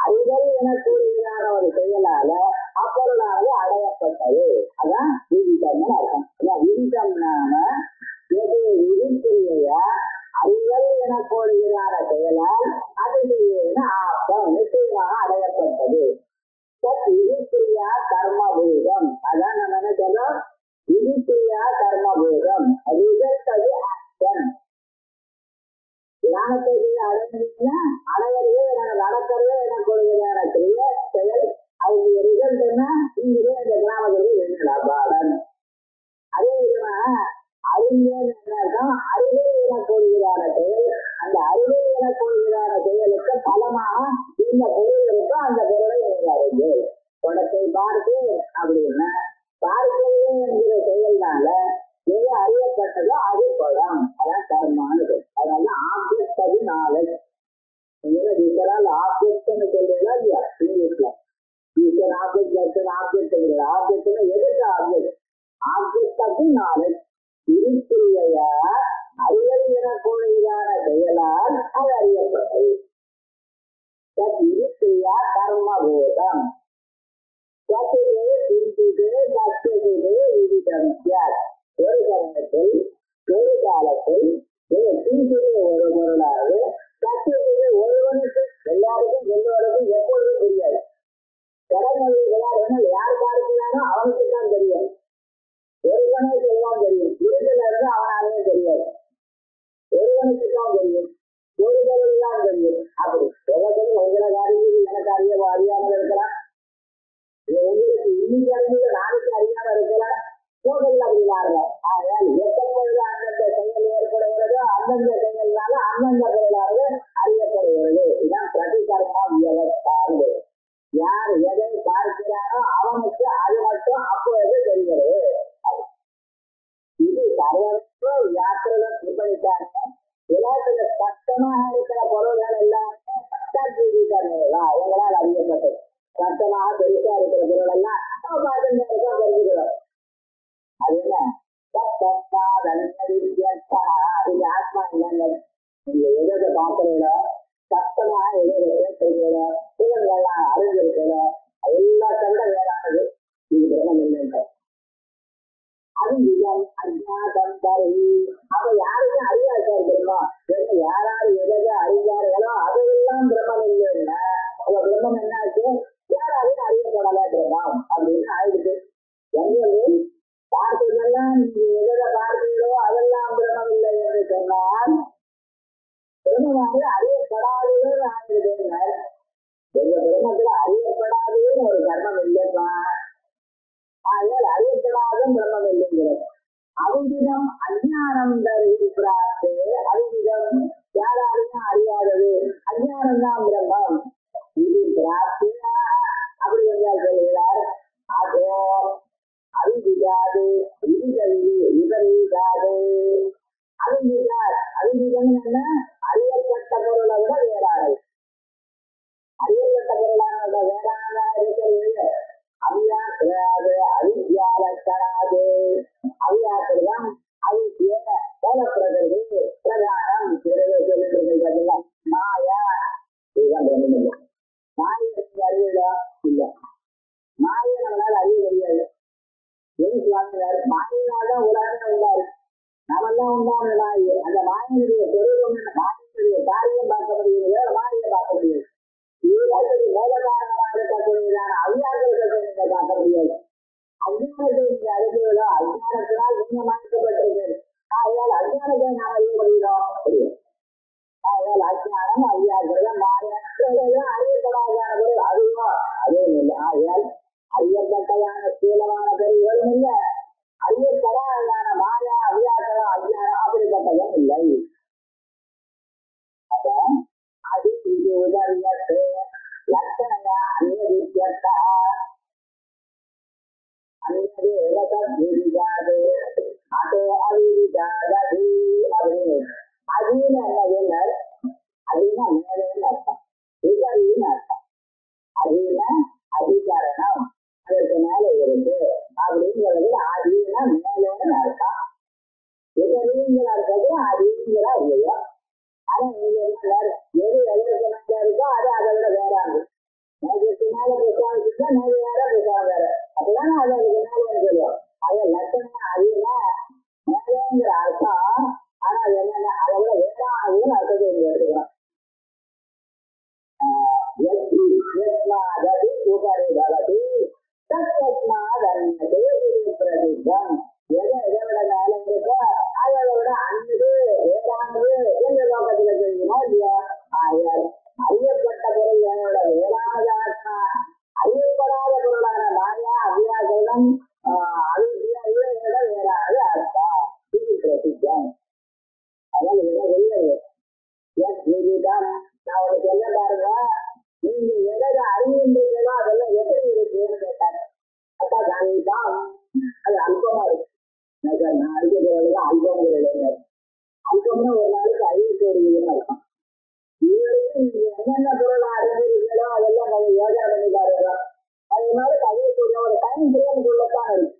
B: அறிதல் எனக்கூடியதான ஒரு செயலால அப்பொருளாக அடையப்பட்டது. அதான் விதித்தம்னு அர்த்தம். விதித்தம்னாம எது விதிக்கிறையா அறிதல் எனக்கூடியதான செயலால் அது ஆப்பம் நிச்சயமாக அடையப்பட்டது. விதிக்கிரியா கர்மபூதம். அதான் நம்ம என்ன சொல்றோம்? விதிக்கிரியா கர்மபூதம். Result action. தியானத்தை அடைஞ்சிருந்தீங்கன்னா அடையிறதே நடக்கிறதே எனக்குரியதான செயல். அவங்க ரிசல்ட் என்ன? நீங்களே அந்த கிராமத்திற்கு வேண்டாம். அதே விதமா அறிஞர் என்ன அறிவே எனக்கூடியதான செயல். அந்த அறிவே எனக்கூடியதான செயலுக்கு பலமாக இந்த பொருளுக்கு அந்த பொருளை அறிந்து படத்தை பார்த்து அப்படின்னா பார்க்கிறது என்கிற செயல்னால எது அறியப்பட்டதோ அது படம். அதான் கர்மானது. அதனால ஆப்ஜெக்ட் அது நாலேஜ். ஆப்ஜெக்ட்னு சொல்றீங்களா இல்லையா இங்கிலீஷ்ல? ஆப்ஜெக்ட் ஆப்ஜெக்ட் ஆப்ஜெக்ட் எதுக்கு ஆப்ஜெக்ட்? ஆப்ஜெக்ட் அது நாலேஜ். இருக்கில்லையா அறிதல் எனக்கூடியதான செயலால் அது அறியப்பட்டது. இருக்கியா கர்மபோதம் ஒரு கரணத்தில் ஒரு காலத்தில் ஒரு பொருளாக ஒருவனுக்கு எல்லாருக்கும் எல்லோருக்கும் எப்பொழுதும் தெரியாது. கடமைகள் யார் பார்க்கிறானோ அவனுக்கு தான் தெரியும். ஒருவனுக்கு எல்லாம் தெரியும். இருந்துல இருந்து அவனாலே தெரியாது. ஒருவனுக்கு தான் தெரியும். ஒரு பொருள் தான் தெரியும். அப்படி எவ்வளவு உங்களை அறிவு எனக்கு அறியாமல் இருக்கலாம். உங்களுக்கு இன்னைக்கு அறிவு நாளைக்கு அறியாம இருக்கலாம். போகல அப்படின்னாங்க. ஆனால் எப்பொழுது அந்தந்த செயல் ஏற்படுகிறதோ அந்தந்த செயல்னால அந்தந்த பொருளாக அறியப்படுகிறது. இதுதான் பிரதிகர்மா வியவஸ்தானது. யார் எதை பார்க்கிறானோ அவனுக்கு அது மட்டும் அப்பொழுது தெரிகிறது. இது சர்வற்ற யாத்திரைகள் இப்படித்தாங்க. உலகத்துல சத்தமாக இருக்கிற பொருள்கள் எல்லாமே அவங்களால் அறியப்பட்டது. சத்தமாக பெருசா இருக்கிற பொருள் எல்லாம் தெரிஞ்சுக்கிறோம். அது என்ன இந்த ஆத்மா என்னங்க நீங்க எதை பார்க்கிறீங்களோ சத்தமாக எதை கேட்கிறீங்களோ புலன்கள்லாம் அறிஞ்சிருக்கிறோ எல்லா சண்டை வேறானது. இது பிரம்மம் இல்லைன்ற அறிவிதம் அஜாதம் தருவி. அப்ப யாருக்கும் அறியாது தெரியுமா? யாராரு எதை அறிஞார்களோ அதெல்லாம் பிரம்மம் இல்லைன்னா அவ பிரம்மம் என்னாச்சு? யாராலையும் அறியப்படல பிரம்மம் அப்படின்னு ஆயிடுச்சு. பார்த்ததெல்லாம் நீங்க எதை பார்த்தீங்களோ அதெல்லாம் பிரம்மம் இல்லை என்று சொன்னால் பிரம்மமாக அறியப்படாதது ஆயிடுதுங்க. எங்க பிரம்மத்துல அறியப்படாததுன்னு ஒரு கர்மம் இல்லைப்பா. ஆகையால் அறியப்படாத பிரம்மம் இல்லைங்கிறது. அவிதிடம் அஞ்ஞானம் பிராப்து. அவிதிடம் யாராலையும் அறியாதது அஞ்ஞானம் தான் பிரம்மம். இது பிராப்து அப்படி என்றால் சொல்கிறார். அதோ அறிவிடாது விபரீதாது. அறிவிடார் அறிவிடம் என்ன? அறியப்பட்ட பொருளை விட வேறானது. அறியப்பட்ட பொருளானது வேறானதா இருக்கிறது. அவியாக்கிறாது அவித்யாலக்கராது. அவியாக்கிரம் அவித்ய போலப்படுகிறது. பிரகாரம் சொல்லுங்கள். மாயா இதுதான் பிரம்மம். மாயத்துக்கு அறிவிடா இல்லை. மாயை நம்மளால் அறிய முடியாது. எதுக்கு வாங்கினார்? மாயினால்தான் உலகமே உண்டாரு. நாமெல்லாம் உண்டான மாயை. அந்த மாயினுடைய சொரூபம் மாயினுடைய காரியம் பார்க்கப்படுகிறது. மாயை பார்க்க முடியாது. இதுக்கு மூல காரணமாக இருக்கக்கூடியதான அவியாக்கிரத்தை நீங்கள் பார்க்க முடியாது. அஞ்ஞானத்தை நீங்க அறிந்தீர்களோ அஞ்ஞானத்தினால் நீங்க மாற்றப்பட்டிருக்கிறது. ஆகையால் அஞ்ஞானத்தை நாம் அறிய முடியும். ஆகையால் அஞ்ஞானம் அவியாக்கிரம் மாய அறியப்படாதான பொருள் அதுவோ அதுவும் இல்லை. ஆகையால் அறியப்பட்டதான சீலமான பொருள்களும் இல்லை. அறியப்படாதான மாயா அவியாக்கிரம் அஞ்ஞானம் அப்படிப்பட்டதும் இல்லை. அப்ப அது இது உதவியத்து லட்சணையா அந்நியவித்யர்த்தா அந்நியது எலகத்விரிஜாது அதோ அவிரிஜாததி அப்படின்னு. அதுன்னு என்னதுன்னு அதுன்னா மேலேன்னு அர்த்தம். விபரின்னு அர்த்தம். அதுன்னா அதிகரணம் அதற்கு மேல இருக்கு அப்படிங்கிறது. ஆதினா மேலேன்னு அர்த்தம். விபரிங்கிற அர்த்தம் ஆதிங்கிறா இல்லையா? ஆனா நீங்க என்ன எது எதற்கு மேல இருக்கோ அது அதை விட வேறாங்க. நேற்றுக்கு மேல புத்தகம் வச்சுட்டா நேற்று வேற புத்தகம் வேற. அப்படின்னா அது அதுக்கு மேலே சொல்லுவோம். அது லட்சணம் அதுனா மேலேங்கிற அர்த்தம். ஆனா அது என்னன்னா அதை விட வேறானதுன்னு அர்த்தத்தை இங்க எடுத்துக்கிறோம். பிரதிகம் எதை எதை விட மேல இருக்கோ அதை விட அன்பு வேறானது எந்த லோகத்துல தெரியுமோ இல்லையா? அறியப்பட்ட பொருளோட வேறானது ஆத்மா. அறியப்படாத பொருளான மாயா அவியாசம் அவியோட வேறானது ஆத்மா. இது பிரதிகம். அதாவது என்ன சொல்லுது? நான் ஒரு சொல்ல பாருங்க. நீங்க எதை அறிவுன்றீங்களோ அதெல்லாம் எப்படி இருக்குன்னு கேட்டாங்க. அப்பா தான் அது அல்பமா இருக்கு. நான் அறிவுறது அல்பங்கிறது. அல்பம்னா ஒரு நாளைக்கு 5 கோடி இருக்கும். இதுவரைக்கும் நீங்க என்னென்ன பொருளை அறிஞ்சிருக்கீங்களோ அதெல்லாம் கொஞ்சம் யோசனை பண்ணி பாருங்க. அது மாதிரி 5 கோடி ஒரு டைம் பீரியட் உள்ளதான் இருக்கு.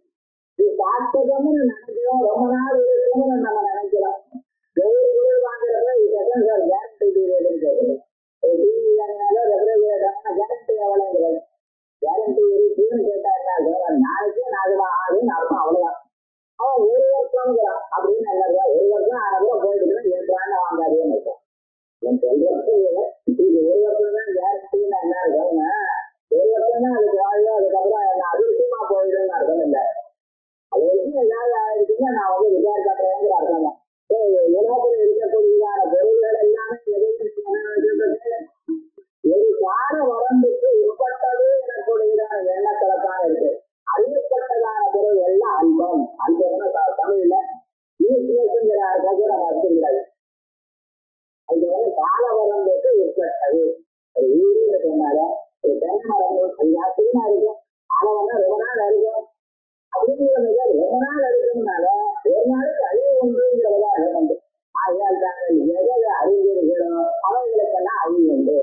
B: சாஸ்திரம்னு நினைக்கிறோம், ரொம்ப நாள் இருக்கும்னு நம்ம நினைக்கிறோம். ஒவ்வொரு பொருள் வாங்குறப்ப இதுதான் சார் கேரண்டி பீரியட் இருக்குது. டிவி வாங்கினாலும் ரெஃப்ரிஜரேட்டர் கேரண்டி எவ்வளோங்கிறது, கேரண்டி இருக்குன்னு கேட்டா என்ன நாளைக்கே நாகமா ஆகுன்னு அர்த்தம், அவ்வளவுதான். அவன் ஒரு வருஷம்ங்கிறான் அப்படின்னு என்ன, ஒரு வருஷம் ஆனதும் போயிட்டு ஏற்றான்னு வாங்காதேன்னு இருக்கும். என் சொல்றது இது ஒரு வருஷம் தான் கேரண்டின்னு என்ன இருக்குன்னா, ஒரு வருஷம் தான் அதுக்கு வாழ்வு, அதுக்கப்புறம் என்ன அதிர்ஷ்டமா போயிடுன்னு அர்த்தம் இல்லை. அது வரைக்கும் ஏதாவது ஆயிடுச்சுன்னா நான் வந்து விசாரிக்கிறேங்கிற அர்த்தம் தான். உலகத்தில் இருக்கக்கூடியதான பொருள்கள் எல்லாமே ஒரு கால வரம்புக்கு உட்பட்டது எனக்கூடியதான எண்ணக்கலத்தான் இருக்கு. அறியப்பட்டதான பொருள் எல்லாம் அல்பம். அல்பம்னா தமிழ்ல ஈஸ்வரங்கிற அர்த்தத்தை நம்ம வச்சுக்கூடாது. அது வந்து கால வரம்புக்கு உட்பட்டது. ஒரு வீடு சொன்னால ஒரு தென்னை மரம் அது யாத்திரமா இருக்கும், காலவரம் ரொம்ப நாள் இருக்கும் அப்படிங்கிறத ரொம்ப நாள் இருக்கும்னால ஒரு நாளைக்கு அழிவு உண்டுங்கிறதா உண்டு. ஆகையால் தாங்கள் எதை அறிஞர்களோ அவைகளுக்கெல்லாம் அழிவு உண்டு.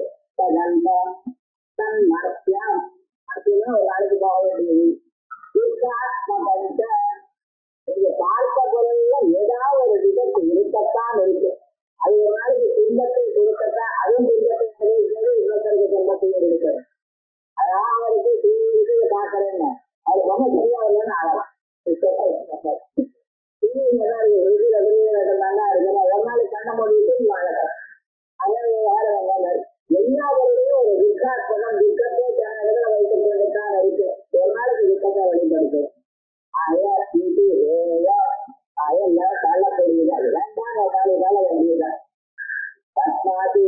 B: தன் மரத்தியம் அப்படின்னா ஒரு நாளைக்கு போக வேண்டியது. நீங்க பார்த்த பொருள்ல ஏதாவது ஒரு விதத்து இருக்கத்தான் இருக்கு. அது ஒரு நாளைக்கு துன்பத்தை கொடுக்கத்தான், அதுவும் துன்பத்தை இருக்கிறது, இன்னொருத்தருக்கு துன்பத்தையும் இருக்கிறது. அதான் அவருக்கு டிவி பார்க்கறேன்னு அது ரொம்ப சரியா இல்லைன்னு ஆகலாம். நல்லா இருக்கு, ஒரு நாள் கண்ண முடிவிட்டு வாழலாம். எல்லா பொருளையும் ஒரு விசாரணம் விக்கத்தை ஜனங்களை வைத்துக் கொண்டுதான் இருக்கு. ஒரு நாளைக்கு விக்கத்தை வெளிப்படுத்தும். எல்லாம் தள்ளக்கூடியது, அது வேண்டாம் ஒரு நாள் வேலை வேண்டியதான். தற்பாதி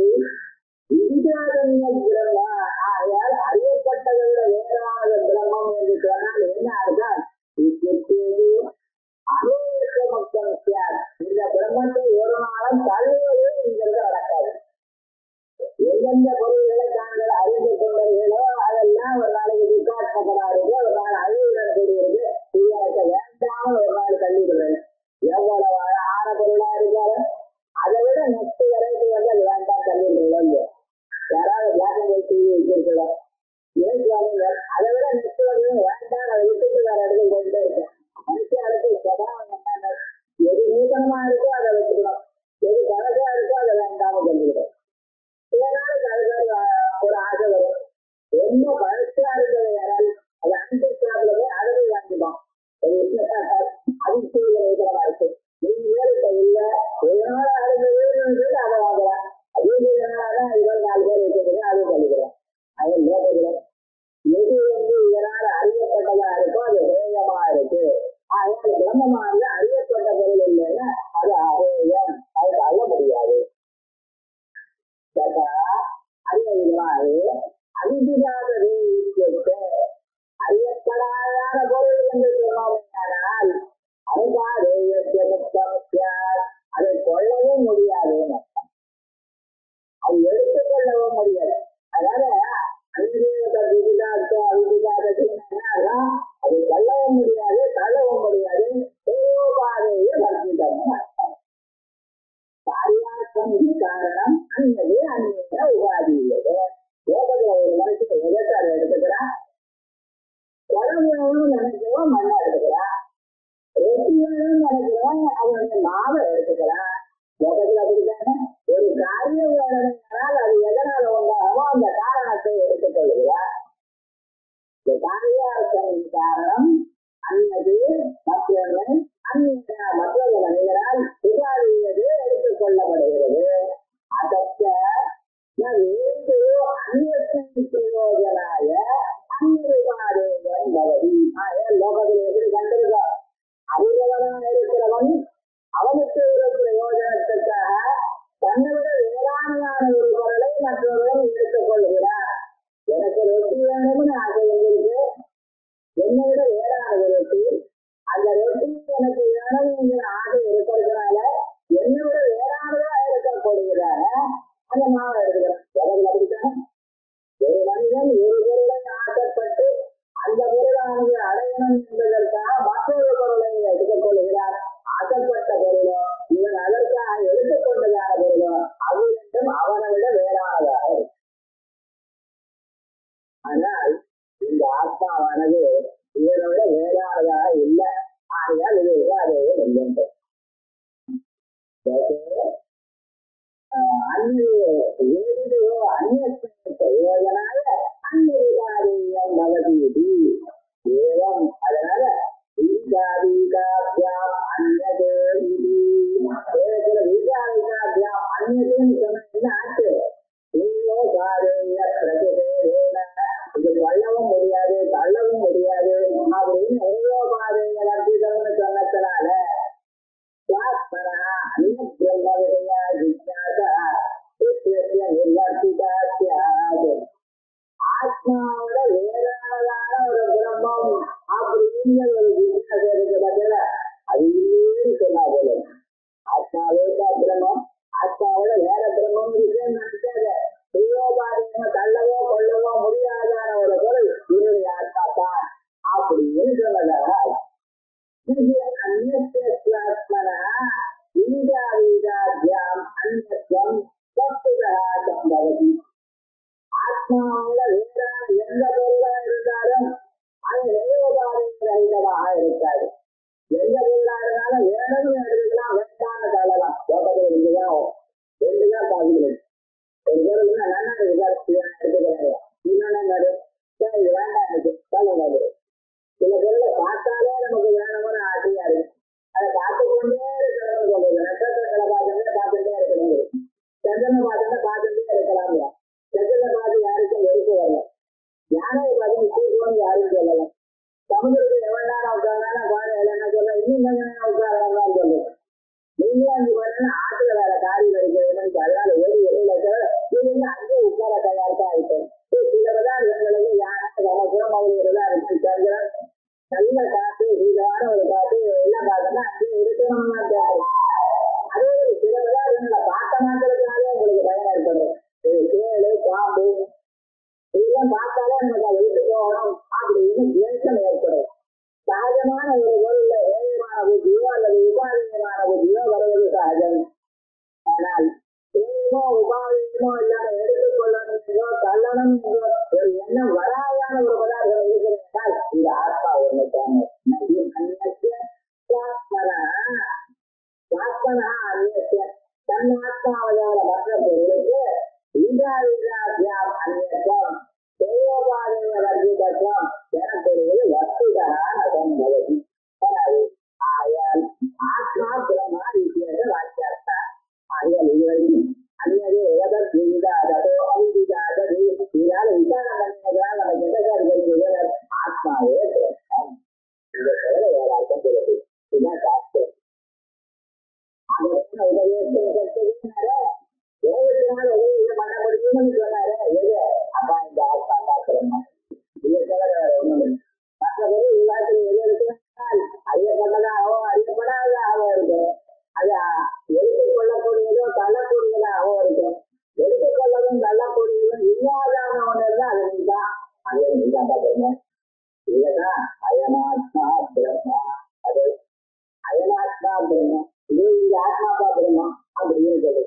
B: விதிதாதன்ய பிரம்மா. ஆகையால் அறியப்பட்டதை விட வேறாத பிரம்மம் என்று சொன்னால் என்ன அர்த்தம்? அநேக மக்கள் இந்த பிரம்மத்தை ஒரு நாளும் தள்ளுவது என்கிறது நடக்காது. எந்தெந்த பொருள்களை தாங்கள் அறிந்து கொண்டீர்களோ அதெல்லாம் ஒரு நாளைக்கு விசாரிக்கப்படாது, ஒரு நாள் அழிவுடன் கூடியது. எனக்கு வேண்டாமல் ஒரு நாள் தள்ளிடுவேன். எவ்வளவு ஆன பொருளா இருந்தாலும் அதை விட நெக்ஸ்ட் வரைக்கும் வந்து அது வேண்டாம் தள்ளிடுறோம். யாராவது பிளாக் அண்ட் ஒயிட் டிவி வச்சிருக்கிறோம், அதை விட நெக்ஸ்ட் வந்து வேண்டாம் அதை விட்டுட்டு வேற இடத்துக்கு போயிட்டே இருக்கேன். மனுஷன் அடுத்து சதானம் என்ன, எது நூதனமா இருக்கோ அதை வச்சுக்கிறோம், எது பழசா இருக்கோ அதை வேண்டாம சொல்லிக்கிறோம். சில நாளுக்கு அதுக்கு ஒரு ஆசை வரும், ரொம்ப பழசா இருக்கிறது யாராவது அது அனுப்பிச்சாப்புல போய் அதை போய் வாங்கிப்போம். ஒரு அதிர்ஷ்டம் இருக்கு, நீங்க வேறு இல்லை ஒரு நாள் அறுபது அதை வாங்குறேன். அதே இதனாலதான் 24 பேர் இருக்கிறது அதை சொல்லிக்கிறேன். அதை நோக்குகிறேன். எது வந்து இதனால அறியப்பட்டதா இருக்கோ அது வேகமா இருக்கு. அதனால பிரம்மமாக அறியப்பட்ட பொருள் இல்லைன்னா அது அகேயம், அது தள்ள முடியாது. அறிவில்லாதது அறியப்படாத பொருள் என்று சொன்னோம்னால் அதை கொள்ளவும் முடியாது, அது எடுத்துக்கொள்ளவும் முடியாது. அதனால அது கொள்ளவும் முடியாது, தள்ளவும் முடியாது. காரணம் அன்னது அந்நிய உபாதி உள்ளது. லோகத்துல ஒரு மனுஷன் எதற்காக எடுத்துக்கிறான், உடம்புன்னு நினைக்கிறோம் மண்ணை எடுத்துக்கிறான், ரொட்டியாலும் நினைக்கிறோம் அவனுடைய மாவை எடுத்துக்கிறான். லோகத்துல அப்படித்தானே ஒரு காரியம் வேணும்னால் அது எதனால உண்டாகமோ அந்த காரணத்தை எடுத்துக் கொள்கிறார். காரியார்த்தம் காரணம் அன்னது மற்றொன்று அந்நிய மற்றொரு மனிதனால் உபாதியது எடுத்துக் கொள்ளப்படுகிறது. அதற்கு பிரயோஜனாய அந்நியுபாதேயம் பவதி. லோகத்தில் எப்படி கண்டிருக்கோம், அறிவனாக இருக்கிறவன் அவனுக்கு ஒரு பிரயோஜனத்துக்காக தன்னை விட வேளாண்மையான ஒரு பொருளை மற்றவர்கள் எடுத்துக் கொள்கிறார். எனக்கு ரொட்டி வேணும்னு ஆசை இருக்கு, என்னை விட வேறான ரொட்டி, அந்த ரொட்டி எனக்கு வேணும்ங்கிற ஆசை இருக்கிறதுனால என்னை விட வேறானதா இருக்கப்படுகிறார அந்த மாவை எடுத்துக்கிறேன். அப்படித்தான் ஒரு மனிதன் ஒரு பொருளை ஆசைப்பட்டு அந்த பொருளானது அடையணும் என்பதற்காக மற்றொரு பொருளை எடுத்துக் கொள்கிறார். ஆசைப்பட்ட பொருளோ இவன் அதற்காக எடுத்துக்கொண்டதான பொருளோ அது என்றும் அவனை விட வேறானதாக இருக்கு. ஆனால் இந்த ஆத்மாவானது இவனை விட வேறானதாக இல்லை. பிரயோஜனாய அன்னிருகாதீயம் பவதி ஏவம். அதனால வீகாதீகாபியாம் அந்நதே இது வீகாதீகாபியாம் அந்நதுன்னு சொன்ன என்ன ஆச்சு? நீயோ காதேய பிரதிதேன இது கொள்ளவும் முடியாது தள்ளவும் முடியாது அப்படின்னு ஏதோ காதேய வர்த்திதம்னு சொன்னதுனால ஆத்மாவோட வேறானதான ஒரு பிரம்மம் அப்படிங்கிற ஒரு வித்தியாசம் இருக்கு பார்த்தீங்களா? அது இல்லைன்னு சொன்னா போல ஆத்மாவே பிரம்மம், ஆத்மாவோட வேற பிரம்மம் இருக்குன்னு நினைச்சாங்க. செய்யோபாதையமா தள்ளவோ கொள்ளவோ முடியாதான ஒரு பொருள் என்னுடைய ஆத்மா தான் அப்படின்னு சொன்னதாக ஆத்மாவோட வேறான எந்த பொருளா இருந்தாலும் அது நினைவுபாதையாக இருக்காது. எந்த பொருளா இருந்தாலும் வேணும்னு எடுத்துக்கலாம், வேண்டான்னு தள்ளலாம். ரெண்டுதான் பாதிக்கிறது. ஒரு பொருள் நல்லா எடுத்துக்கிறாங்க, இன்னொன்னு சரி இது வேண்டாம் எனக்கு தள்ளக்கூடாது. சில பொருளை பார்த்தாலே நமக்கு வேணும்னு ஆசையா இருக்கு, அதை பார்த்துக்கொண்டே இருக்கணும்னு சொல்றது. நட்சத்திரங்களை பார்த்துட்டே பார்த்துட்டே இருக்கணும், சந்திரனை பார்த்துட்டு பார்த்துட்டே இருக்கலாம். சந்திரனை பார்த்து யாருக்கும் வெறுப்பு வரல, யானையை பார்த்து கூட்டுவோம் யாரும் சொல்லலாம். சமுதிரத்துக்கு எவ்வளவு நேரம் உட்கார்ந்தாலும் பாரு என்ன சொல்ல, இன்னும் கொஞ்ச நேரம் உட்காரலாம் சொல்லுவோம். நீங்க அஞ்சு பண்ணா ஆட்டுல வேற காரியம் இருக்கிறதுன்னு அதனால ஓடி வெளியில நீங்க அங்கே உட்கார தயாரித்தா ஆயிட்டேன். சிலதான் எங்களுக்கு யானை சமசுரம் அவங்களெல்லாம் இருக்கு. சந்திரன் நல்ல காத்து சீதான ஒரு காத்து எல்லாம் காத்துனா அங்கே இருக்கணும்னா தேவை. அதே சிலதான் எங்களை பார்க்க மாத்திரத்தினாலே உங்களுக்கு பயன் ஏற்படும். தேழு பாம்பு இதெல்லாம் பார்த்தாலே நமக்கு அதை விட்டு போகணும் அப்படின்னு தேசம் ஏற்படும். சகஜமான ஒரு பொருள் ஏழமான புத்தியோ அல்லது உபாதீயமான புத்தியோ வருவது சகஜம். ஆனால் ஏழமோ உபாதீயமோ இல்லாத எடுத்துக்கொள்ளணுமோ தள்ளணும் என்றோ ஒரு எண்ணம் வராதான ஒரு பதார்த்தம் இருக்கிறால் இந்த ஆத்மா ஒன்றுதான். தன் ஆத்மாவதான மற்ற பொருளுக்கு ஈகாவிகாபியாம் அந்நியம் தேவோபாதேய வர்த்திதத்துவம் எனப்படுவது வஸ்துதகான சம்பவதி. ஆயால் ஆத்மா பிரம்மா விசேஷ வாக்கியார்த்தா. ஆயால் இதுவரைக்கும் அந்நது எதற்கு விதாதோ அவிதாதது இதால் விசாரம் பண்ணினதால் நமக்கு எதற்காக ஆத்மாவே பிரம்மம். இந்த சொல்ல வேற அர்த்தம் சொல்லுது. இதுதான் சாஸ்திரம். அதற்கு உபயோகித்தாரு ஏழுனால உதவி பண்ண முடியும்னு சொன்னாரு. எது அப்பா இந்த ஆத்மா பாக்குறோம் இதை தவிர வேற ஒண்ணும் மற்றபடி விவாதத்தில் எது இருக்குனால் அறியப்பட்டதாகவோ அறியப்படாததாகவோ இருக்கும். அது எடுத்துக்கொள்ளக்கூடியதோ தள்ளக்கூடியதாகவோ இருக்கும். எடுத்துக்கொள்ளவும் தள்ளக்கூடியதும் இல்லாதான ஒன்று இருந்தா அது நீதான் அதே நீதான் பாக்குறீங்க. இதுதான் அயமாத்மா பிரம்மா. அது அயமாத்மா பிரம்மா, இது இந்த ஆத்மா பாக்குறோமா அப்படின்னு சொல்லு.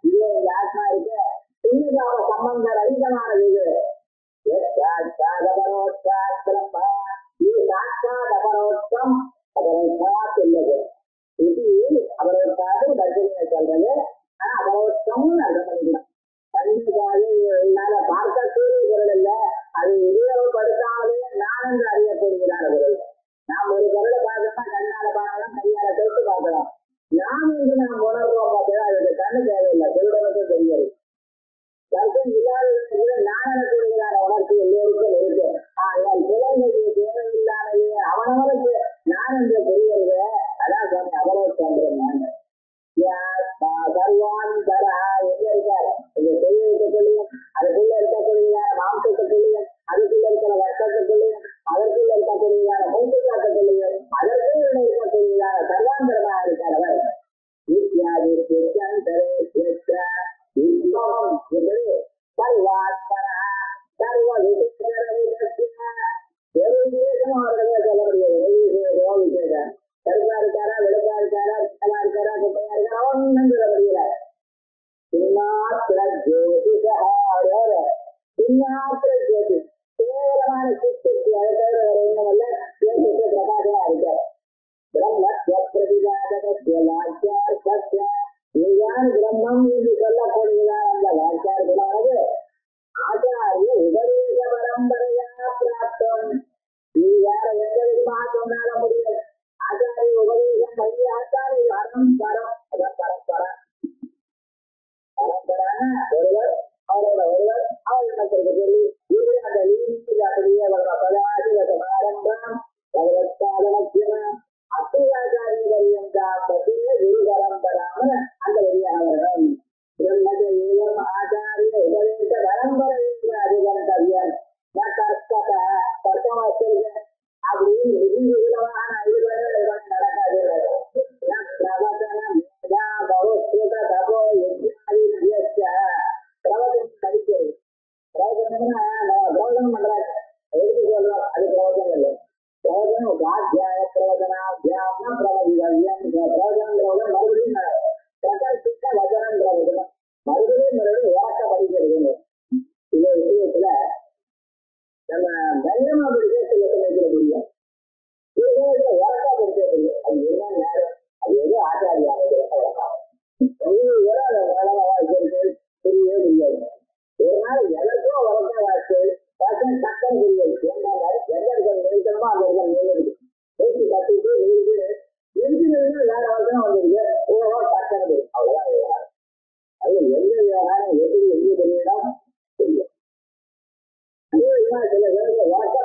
B: இது இந்த ஆத்மா இருக்கு இன்னும் சம்பந்த ரகிதமானது. இது இது சாட்சாத் அபரோட்சம் அபரோட்சாத் இல்லது. இது அபரோட்சாது தர்சனியை சொல்றது. ஆனா அபரோட்சம்னு அர்த்தம் பண்ணிக்கலாம். கண்ணுக்காக பார்க்கக்கூடிய பொருள் இல்ல, அது உபயோகப்படுத்தாமலே நான் என்று அறியக்கூடியதான பொருள். நாம் ஒரு பொருளை பார்க்கணும்னா கண்ணால பார்க்கலாம், கையால தொட்டு பார்க்கலாம். நாம் என்று நாம் உணர்வோம் பார்த்தா அதுக்கு கண்ணு தேவையில்லை, சொல்றதுக்கு தெரியாது. தர்க்கம் இல்லாத நான் எனக்கூடியதான உணர்ச்சி எல்லோருக்கும் இருக்கு. ஆனால் புலன்களுக்கு தேவையில்லாதது அவனவருக்கு நான் என்று புரிகிறது. அதான் சொன்ன அபரோட்சம். சர்வாந்தரா எங்க இருக்காரு இங்க செய்ய இருக்கக்கூடியும் அதுக்குள்ள இருக்கக்கூடியதான மாம்சத்துக்குள்ளையும் அதுக்குள்ள இருக்கிற வட்டத்துக்குள்ளையும் அதற்குள்ள இருக்கக்கூடியதான மூச்சு காட்டக்குள்ளையும் அதற்குள்ள இருக்கக்கூடியதான சர்வாந்தரமா இருக்காரவர். சர்வாத்மனா சர்வ விசேஷமா சொல்ல முடியாது. கருப்பா இருக்காரா வெளுப்பா இருக்காரா நல்லா இருக்காரா குட்டையா இருக்காரா ஒன்னும் சொல்ல முடியல. கேவலமான சித்தத்துக்கு அதை தவிர வேற ஒண்ணும் இல்ல. பிரகாசமா இருக்கார். பிரம்ம பிரதிபாதகத்திய இதுதான் பிரம்மம் தர்மம் என்று சொல்லக்கூடியதான் அந்த வாக்கியார்களானது ஆச்சாரிய உபதேச பரம்பரையா பிராப்தம். இது வேற எந்த விதமாக சொன்னால முடியாது. ஆச்சாரிய உபதேசம் வழியாத்தான் இது அனந்தரம். பரம்பரை பரம்பரான ஒருவர் அவரோட ஒருவர் அவரிடத்திற்கு சொல்லி இது அந்த லீனிக்கு அப்படியே அவரோட பதாதிபதமாரம்பம் பகவத்பாதமத்தியம் அத்துவாச்சாரியர்கள் என்றால் பற்றிய குரு பரம்பராம அந்த வழியானவர்கள் ஏவம் ஆச்சாரிய உபதேச பரம்பரை என்று அதிகந்தவியன் தர்க்கமா வச்சிருக்கேன் அப்படின்னு நிதிவான ஐதுவர்கள் நடக்காது. பிரவச்சனம் பண்றாங்க எதுக்கு சொல்றோம்? அது பிரவச்சனம் இல்லை. பிரவச்சனம் உபாத்தியாய பிரவச்சனாத்தியாயம் பிரவதிகவ்யம். பிரவச்சனங்கிறவங்க மறுபடியும் பிரகல்பித்த வச்சனம் பிரவச்சனம் மறுபடியும் ஓட்ட படிக்கிறது. இந்த விஷயத்துல நம்ம வெள்ளமா படிக்க சில சமயத்துல முடியும், ஓட்ட படிக்க முடியும். அது என்ன நேரம், அது எது ஆச்சாரியா புரியவே முடியாது. ஒரு நாள் எனக்கும் உரத்த வாக்கு சட்டம் புரியாது. எந்த இடத்துல நிறுத்தணுமோ அந்த இடத்துல நிறுத்து பேசி கட்டிட்டு நிறுத்தினா வேற வசனம் வந்துருக்கு. ஓஹோ சட்டம் அவ்வளவுதான். அது எந்த விவகாரம் எப்படி எங்க தெரியும் தெரியும். அதே சில பேருக்கு ஓட்ட